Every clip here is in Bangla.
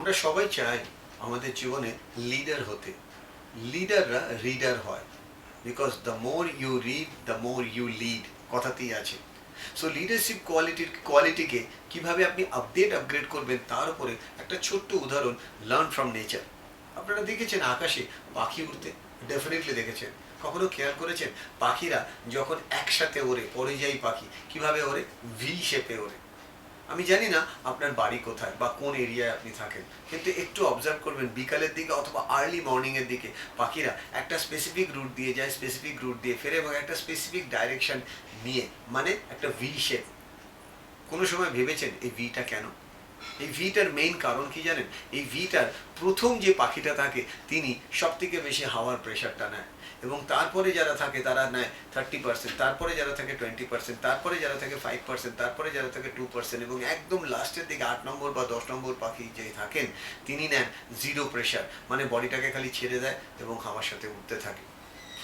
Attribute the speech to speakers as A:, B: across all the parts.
A: আমরা সবাই চাই আমাদের জীবনে লিডার হতে। লিডাররা রিডার হয়, because the more you read the more you lead কথাতেই আছে। সো লিডারশিপ কোয়ালিটিকে কিভাবে আপনি আপগ্রেড করবেন তার উপরে একটা ছোট্ট উদাহরণ, লার্ন ফ্রম নেচার। আপনারা দেখেছেন আকাশে পাখি উড়তে? ডেফিনেটলি দেখেছেন। কখনো খেয়াল করেছেন পাখিরা যখন একসাথে ওড়ে, পরিযায়ী পাখি কিভাবে ওড়ে? ভি শেপে ওড়ে। আমি জানি না আপনার বাড়ি কোথায় বা কোন এরিয়ায় আপনি থাকেন, কিন্তু একটু অবজার্ভ করবেন বিকালের দিকে অথবা আর্লি মর্নিংয়ের দিকে পাখিরা একটা স্পেসিফিক রুট দিয়ে যায়, স্পেসিফিক রুট দিয়ে ফেরে এবং একটা স্পেসিফিক ডাইরেকশন নিয়ে, মানে একটা ভি শেপ। কোনো সময় ভেবেছেন এই ভিটা কেন? এই ভিটার মেইন কারণ কি জানেন? এই ভিটার প্রথম যে পাখিটা থাকে তিনি সব থেকে বেশি হাওয়ার প্রেশারটা নেয়, এবং তারপরে যারা থাকে তারা নেয় 30%, তারপরে যারা থাকে 20%, তারপরে যারা থাকে 5%, তারপরে যারা থাকে 2%, এবং একদম লাস্টের দিকে 8 নম্বর বা 10 নম্বর পাখি যে থাকেন তিনি নেন 0 প্রেশার, মানে বডিটাকে খালি ছেড়ে দেয় এবং হাওয়ার সাথে উঠতে থাকে।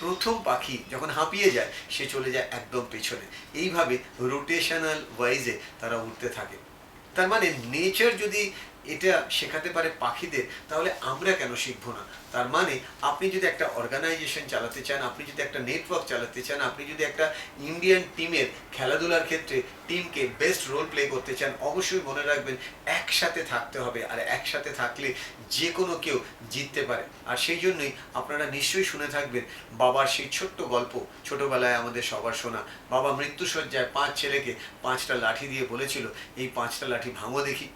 A: প্রথম পাখি যখন হাঁপিয়ে যায় সে চলে যায় একদম পেছনে। এইভাবে রোটেশনাল ওয়াইজে তারা উঠতে থাকে। তার মানে নেচার যদি এটা শেখাতে পারে পাখিদের, তাহলে আমরা কেন শিখবো না? তার মানে আপনি যদি একটা অর্গানাইজেশন চালাতে চান, আপনি যদি একটা নেটওয়ার্ক চালাতে চান, আপনি যদি একটা ইন্ডিয়ান টিমের খেলাধুলার ক্ষেত্রে টিমকে বেস্ট রোল প্লে করতে চান, অবশ্যই মনে রাখবেন একসাথে থাকতে হবে। আর একসাথে থাকলে যে কোনো কেউ জিততে পারে। আর সেই জন্যই আপনারা নিশ্চয়ই শুনে থাকবেন বাবার সেই ছোট্ট গল্প, ছোটবেলায় আমাদের সবার শোনা। বাবা মৃত্যুশয্যায় 5 ছেলেকে 5টা লাঠি দিয়ে বলেছিল, এই 5টা লাঠি ভাঙো দেখি।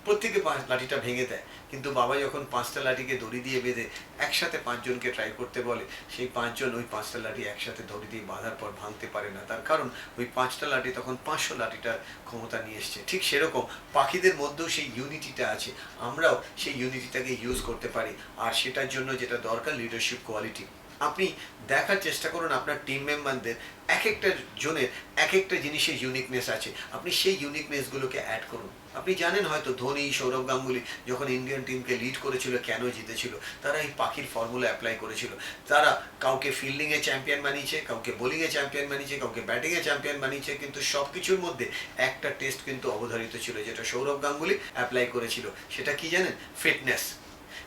A: প্রত্যেকে লাঠিটা ভেঙে দেয়, কিন্তু বাবা যখন 5টা লাঠিকে দড়ি দিয়ে বেঁধে একসাথে 5জনকে ট্রাই করতে বলে, সেই 5জন ওই 5টা লাঠি একসাথে দড়ি দিয়ে বাঁধার পর ভাঙতে পারে না। তার কারণ ওই 5টা লাঠি তখন 500 লাঠিটার ক্ষমতা নিয়ে এসছে। ঠিক সেরকম পাখিদের মধ্যেও সেই ইউনিটিটা আছে, আমরাও সেই ইউনিটিটাকে ইউজ করতে পারি। আর সেটার জন্য যেটা দরকার, লিডারশিপ কোয়ালিটি। আপনি দেখার চেষ্টা করুন আপনার টিম মেম্বারদের এক একটা জনের এক একটা জিনিসের ইউনিকনেস আছে, আপনি সেই ইউনিকনেসগুলোকে অ্যাড করুন। আপনি জানেন হয়তো ধোনি, সৌরভ গাঙ্গুলি যখন ইন্ডিয়ান টিমকে লিড করেছিল কেন জিতেছিল? তারা এই পাখির ফর্মুলা অ্যাপ্লাই করেছিল। তারা কাউকে ফিল্ডিংয়ে চ্যাম্পিয়ন বানিয়েছে, কাউকে বোলিংয়ে চ্যাম্পিয়ন বানিয়েছে, কাউকে ব্যাটিংয়ে চ্যাম্পিয়ন বানিয়েছে, কিন্তু সব কিছুর মধ্যে একটা টেস্ট কিন্তু অবধারিত ছিল যেটা সৌরভ গাঙ্গুলি অ্যাপ্লাই করেছিল। সেটা কি জানেন? ফিটনেস।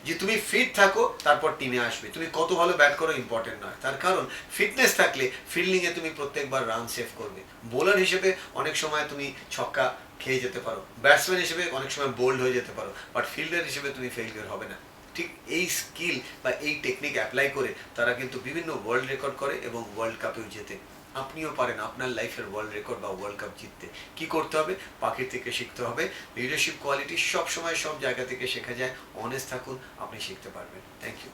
A: যে তুমি ফিট থাকো তারপর টিমে আসবে। তুমি কত ভালো ব্যাট করো ইম্পর্টেন্ট নয়, তার কারণ ফিটনেস থাকলে ফিল্ডিংয়ে তুমি প্রত্যেকবার রান সেভ করবে। বোলার হিসেবে অনেক সময় তুমি ছক্কা খেয়ে যেতে পারো, ব্যাটসম্যান হিসেবে অনেক সময় বোল্ড হয়ে যেতে পারো, বাট ফিল্ডার হিসেবে তুমি ফেলিওর হবে না। ঠিক এই স্কিল বা এই টেকনিক অ্যাপ্লাই করে তারা কিন্তু বিভিন্ন ওয়ার্ল্ড রেকর্ড করে এবং ওয়ার্ল্ড কাপেও জেতে। আপনিও পারেন আপনার লাইফের ওয়ার্ল্ড রেকর্ড বা ওয়ার্ল্ড কাপ জিততে। কি করতে হবে? পাখির থেকে শিখতে হবে। লিডারশিপ কোয়ালিটি সব সময় সব জায়গা থেকে শেখা যায়। অনেস্ট থাকুন, আপনি শিখতে পারবেন। Thank you.